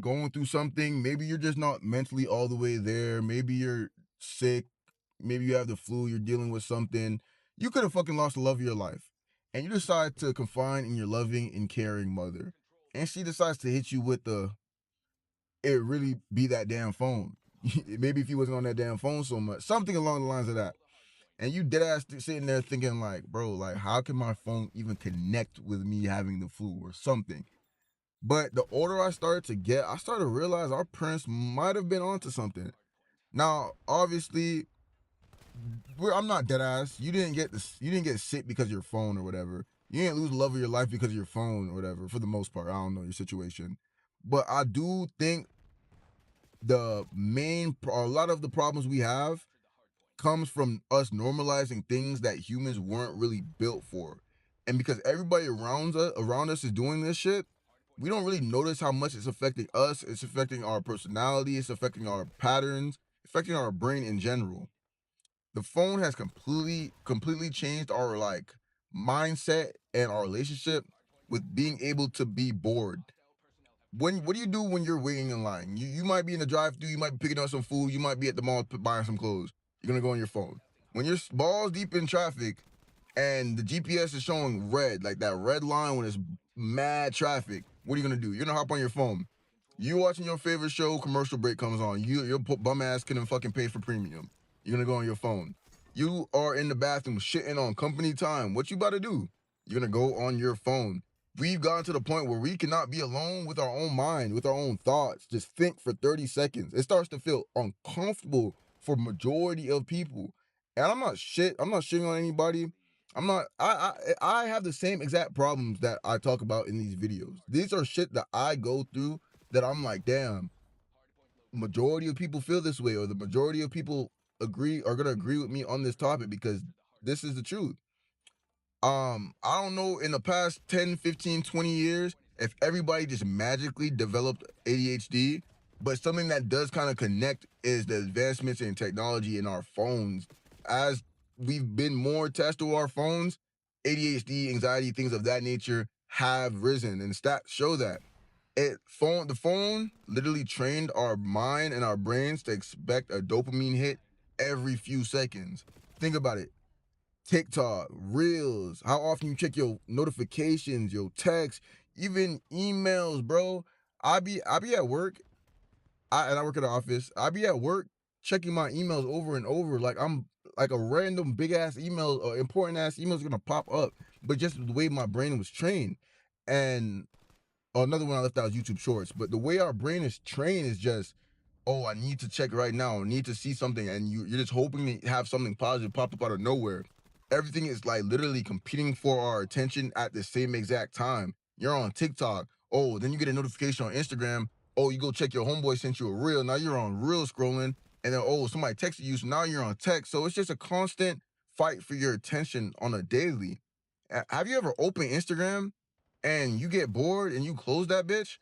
going through something. Maybe you're just not mentally all the way there. Maybe you're sick. Maybe you have the flu. You're dealing with something. You could have fucking lost the love of your life. And you decide to confide in your loving and caring mother. And she decides to hit you with it really be that damn phone. Maybe if you wasn't on that damn phone so much. Something along the lines of that. And you dead ass sitting there thinking like, bro, like how can my phone even connect with me having the flu or something? But the older I started to get, I started to realize our parents might have been onto something. Now, obviously, I'm not dead ass. You didn't get this. You didn't get sick because of your phone or whatever. You didn't lose the love of your life because of your phone or whatever. For the most part, I don't know your situation, but I do think a lot of the problems we have comes from us normalizing things that humans weren't really built for. And because everybody around us is doing this shit, we don't really notice how much it's affecting us. It's affecting our personality, it's affecting our patterns, affecting our brain in general. The phone has completely changed our like mindset and our relationship with being able to be bored. What do you do when you're waiting in line? You might be in the drive-thru, you might be picking up some food, you might be at the mall buying some clothes. You're gonna go on your phone. When you're balls deep in traffic and the GPS is showing red, like that red line when it's mad traffic, what are you gonna do? You're gonna hop on your phone. You watching your favorite show, commercial break comes on. Your bum ass couldn't fucking pay for premium. You're gonna go on your phone. You are in the bathroom shitting on company time. What you about to do? You're gonna go on your phone. We've gotten to the point where we cannot be alone with our own mind, with our own thoughts. Just think for 30 seconds. It starts to feel uncomfortable for majority of people. And I'm not shit. I'm not shitting on anybody. I'm not. I have the same exact problems that I talk about in these videos. These are shit that I go through that I'm like, damn, majority of people feel this way, or the majority of people are gonna agree with me on this topic because this is the truth. I don't know in the past 10, 15, 20 years if everybody just magically developed ADHD, but something that does kind of connect is the advancements in technology in our phones. As we've been more attached to our phones, ADHD, anxiety, things of that nature have risen, and stats show that. The phone literally trained our mind and our brains to expect a dopamine hit every few seconds. Think about it. TikTok, Reels, how often you check your notifications, your texts, even emails, bro. I be at work, and I work at the office. I be at work checking my emails over and over, like I'm like a random big ass email or important ass email is gonna pop up, but just the way my brain was trained. And another one I left out is YouTube Shorts. But the way our brain is trained is just, oh, I need to check right now. I need to see something, and you're just hoping to have something positive pop up out of nowhere. Everything is like literally competing for our attention at the same exact time. You're on TikTok. Oh, then you get a notification on Instagram. Oh, you go check your homeboy sent you a reel. Now you're on reel scrolling, and then oh, somebody texted you, so now you're on text. So it's just a constant fight for your attention on a daily. Have you ever opened Instagram and you get bored and you close that bitch?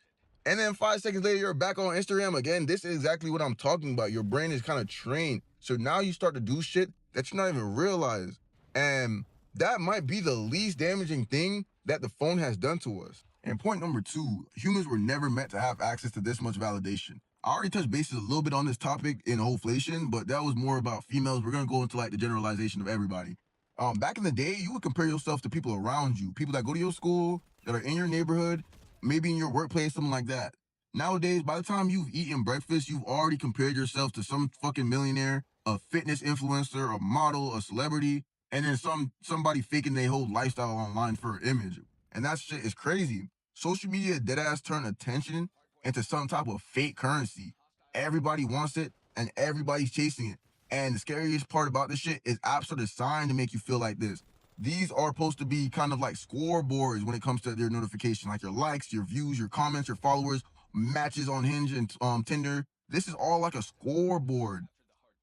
And then 5 seconds later, you're back on Instagram again. This is exactly what I'm talking about. Your brain is kind of trained. So now you start to do shit that you're not even realize. And that might be the least damaging thing that the phone has done to us. And point number two, humans were never meant to have access to this much validation. I already touched bases a little bit on this topic in Wholeflation, but that was more about females. We're gonna go into like the generalization of everybody. Back in the day, you would compare yourself to people around you, people that go to your school, that are in your neighborhood, maybe in your workplace, something like that. Nowadays, by the time you've eaten breakfast, you've already compared yourself to some fucking millionaire, a fitness influencer, a model, a celebrity, and then somebody faking their whole lifestyle online for an image. And that shit is crazy. Social media dead ass turn attention into some type of fake currency. Everybody wants it and everybody's chasing it. And the scariest part about this shit is apps are designed to make you feel like this. These are supposed to be kind of like scoreboards when it comes to their notification, like your likes, your views, your comments, your followers, matches on Hinge and Tinder. This is all like a scoreboard.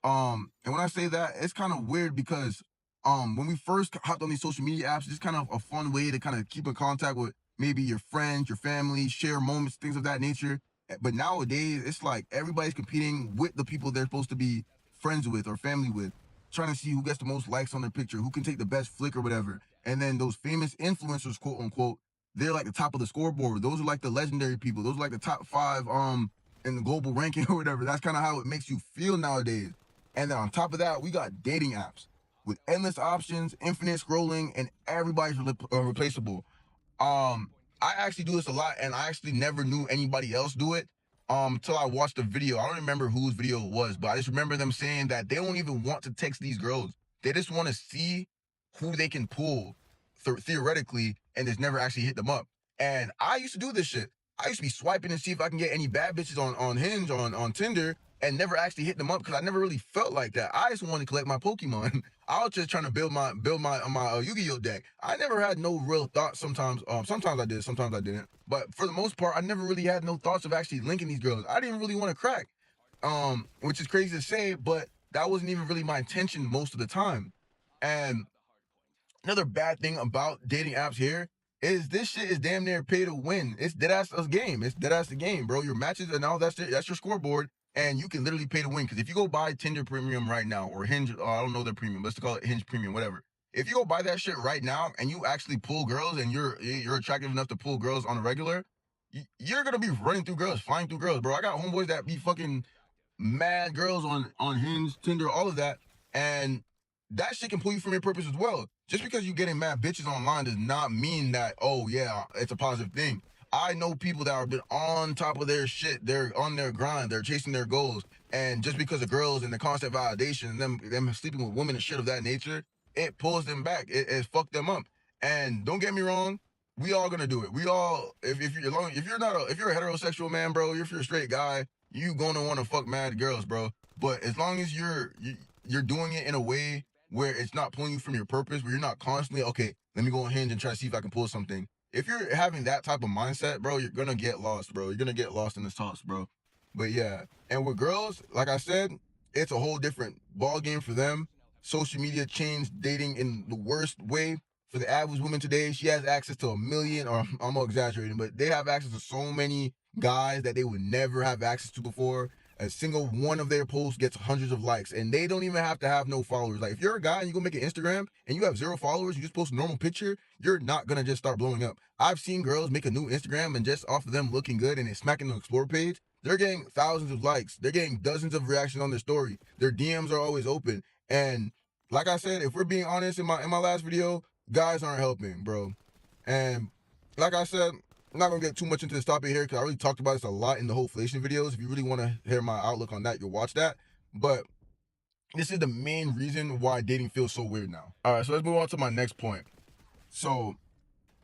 And when I say that, it's kind of weird because when we first hopped on these social media apps, it's kind of a fun way to kind of keep in contact with maybe your friends, your family, share moments, things of that nature. But nowadays, it's like everybody's competing with the people they're supposed to be friends with or family with, trying to see who gets the most likes on their picture, who can take the best flick or whatever. And then those famous influencers, quote unquote, they're like the top of the scoreboard. Those are like the legendary people. Those are like the top 5 in the global ranking or whatever. That's kind of how it makes you feel nowadays. And then on top of that, we got dating apps with endless options, infinite scrolling, and everybody's replaceable. I actually do this a lot, and I actually never knew anybody else do it till I watched a video. I don't remember whose video it was, but I just remember them saying that they don't even want to text these girls. They just want to see who they can pull theoretically, and just never actually hit them up. And I used to do this shit. I used to be swiping and see if I can get any bad bitches on Hinge, on Tinder, and never actually hit them up because I never really felt like that. I just wanted to collect my Pokemon. I was just trying to build my Yu-Gi-Oh deck. I never had no real thoughts. Sometimes I did, sometimes I didn't. But for the most part, I never really had no thoughts of actually linking these girls. I didn't really want to crack, which is crazy to say, but that wasn't even really my intention most of the time. And another bad thing about dating apps here is this shit is damn near pay to win. It's dead ass a game. It's dead ass the game, bro. Your matches and all that's your scoreboard, and you can literally pay to win. Because if you go buy Tinder Premium right now or Hinge, I don't know their premium, let's call it Hinge Premium, whatever. If you go buy that shit right now and you actually pull girls and you're attractive enough to pull girls on a regular, you're gonna be running through girls, flying through girls, bro. I got homeboys that be fucking mad girls on Hinge, Tinder, all of that, and that shit can pull you from your purpose as well. Just because you getting mad bitches online does not mean that, oh yeah, it's a positive thing. I know people that have been on top of their shit. They're on their grind. They're chasing their goals. And just because of girls and the constant validation and them sleeping with women and shit of that nature, it pulls them back. It fucked them up. And don't get me wrong, we all gonna do it. We all, if you're a heterosexual man, bro, if you're a straight guy, you gonna want to fuck mad girls, bro. But as long as you're doing it in a way where it's not pulling you from your purpose, where you're not constantly, okay, let me go on Hinge and try to see if I can pull something. If you're having that type of mindset, bro, you're gonna get lost, bro. You're gonna get lost in the sauce, bro. But yeah, and with girls, like I said, it's a whole different ball game for them. Social media changed dating in the worst way. For the average woman today, she has access to a million, or I'm exaggerating, but they have access to so many guys that they would never have access to before. A single one of their posts gets hundreds of likes, and they don't even have to have no followers. Like if you're a guy and you go make an Instagram and you have 0 followers, you just post a normal picture, you're not gonna just start blowing up. I've seen girls make a new Instagram and just off of them looking good and it's smacking the explore page, they're getting thousands of likes. They're getting dozens of reactions on their story. Their DMs are always open. And like I said, if we're being honest, in my last video, guys aren't helping, bro. And like I said, I'm not gonna get too much into this topic here because I already talked about this a lot in the whole inflation videos. If you really want to hear my outlook on that, you'll watch that. But this is the main reason why dating feels so weird now. All right, so let's move on to my next point. So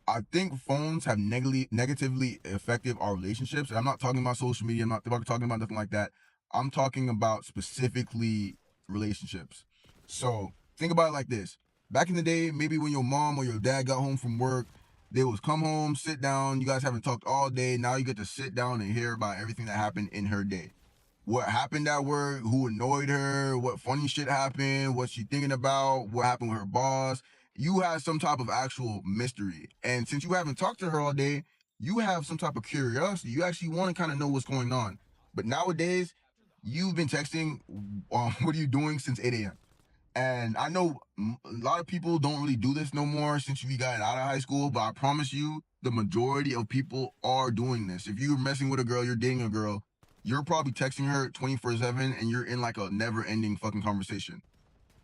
I think phones have negatively affected our relationships. And I'm not talking about social media. I'm not talking about nothing like that. I'm talking about specifically relationships. So think about it like this. Back in the day, maybe when your mom or your dad got home from work, they was come home, sit down. You guys haven't talked all day. Now you get to sit down and hear about everything that happened in her day. What happened at work, who annoyed her, what funny shit happened, what she thinking about, what happened with her boss. You have some type of actual mystery. And since you haven't talked to her all day, you have some type of curiosity. You actually want to kind of know what's going on. But nowadays, you've been texting, what are you doing since 8 a.m.? And I know a lot of people don't really do this no more since we got out of high school, but I promise you, the majority of people are doing this. If you're messing with a girl, you're dating a girl, you're probably texting her 24/7 and you're in like a never ending fucking conversation.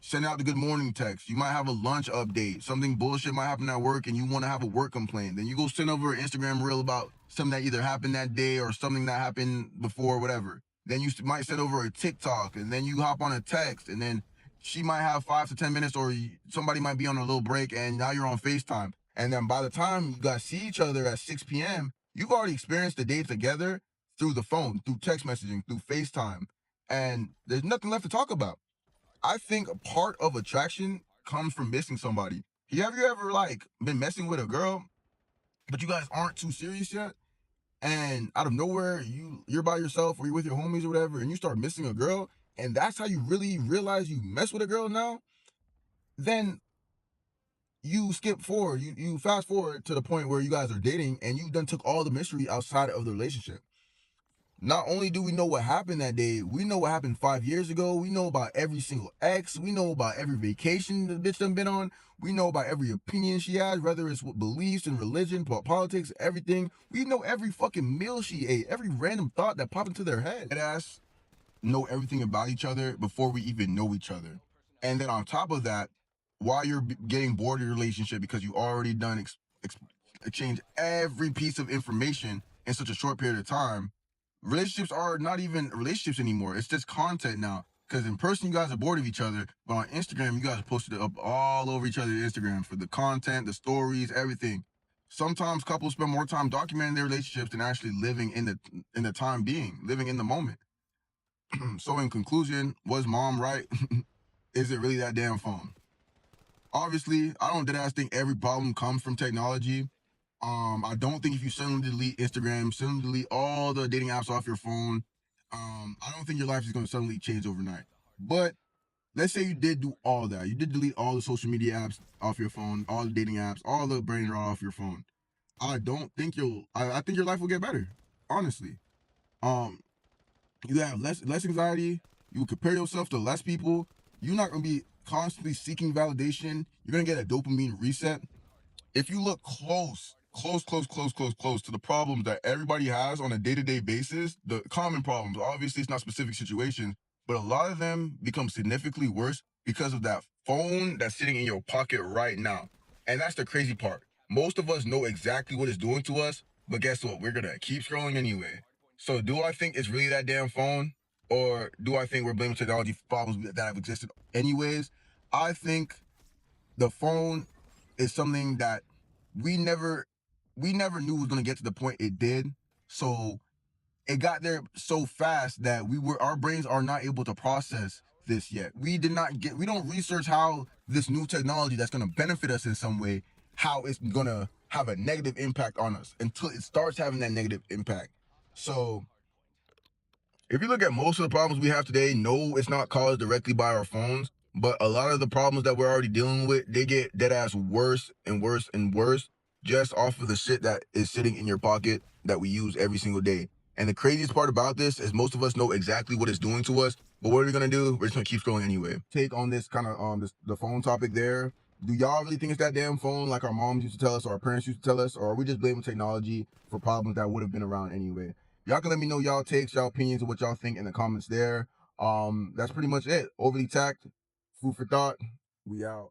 Send out the good morning text. You might have a lunch update. Something bullshit might happen at work and you want to have a work complaint. Then you go send over an Instagram reel about something that either happened that day or something that happened before, whatever. Then you might send over a TikTok and then you hop on a text and then she might have 5 to 10 minutes or somebody might be on a little break and now you're on FaceTime. And then by the time you guys see each other at 6 p.m., you've already experienced the day together through the phone, through text messaging, through FaceTime. And there's nothing left to talk about. I think a part of attraction comes from missing somebody. Have you ever like been messing with a girl, but you guys aren't too serious yet? And out of nowhere, you're by yourself or you're with your homies or whatever, and you start missing a girl, and that's how you really realize you mess with a girl now, then you skip forward, you fast forward to the point where you guys are dating and you done took all the mystery outside of the relationship. Not only do we know what happened that day, we know what happened 5 years ago. We know about every single ex. We know about every vacation the bitch done been on. We know about every opinion she has, whether it's what beliefs and religion, politics, everything. We know every fucking meal she ate, every random thought that popped into their head. That ass know everything about each other before we even know each other. And then on top of that, while you're getting bored of your relationship because you already done exchange every piece of information in such a short period of time, relationships are not even relationships anymore. It's just content now. Because in person, you guys are bored of each other, but on Instagram, you guys are posted up all over each other's Instagram for the content, the stories, everything. Sometimes couples spend more time documenting their relationships than actually living in the time being, living in the moment. So in conclusion, was mom right? Is it really that damn phone? Obviously, I don't deadass think every problem comes from technology. I don't think if you suddenly delete Instagram, suddenly delete all the dating apps off your phone, I don't think your life is going to suddenly change overnight. But let's say you did do all that. You did delete all the social media apps off your phone, all the dating apps, all the brain rot off your phone. I don't think I think your life will get better. Honestly. Um, you have less anxiety. You compare yourself to less people. You're not gonna be constantly seeking validation. You're gonna get a dopamine reset. If you look close to the problems that everybody has on a day-to-day basis, the common problems, obviously it's not specific situations, but a lot of them become significantly worse because of that phone that's sitting in your pocket right now. And that's the crazy part. Most of us know exactly what it's doing to us, but guess what? We're gonna keep scrolling anyway. So do I think it's really that damn phone? Or do I think we're blaming technology for problems that have existed anyways? I think the phone is something that we never we never knew was going to get to the point it did. So it got there so fast that our brains are not able to process this yet. We don't research how this new technology that's going to benefit us in some way, how it's going to have a negative impact on us until it starts having that negative impact. So if you look at most of the problems we have today, no, it's not caused directly by our phones, but a lot of the problems that we're already dealing with, they get dead ass worse and worse and worse just off of the shit that is sitting in your pocket that we use every single day. And the craziest part about this is most of us know exactly what it's doing to us, but what are we gonna do? We're just gonna keep scrolling anyway. Take on this kind of the phone topic there. Do y'all really think it's that damn phone like our moms used to tell us or our parents used to tell us, or are we just blaming technology for problems that would have been around anyway? Y'all can let me know y'all takes, y'all opinions, and what y'all think in the comments there. That's pretty much it. Overly tacked, food for thought. We out.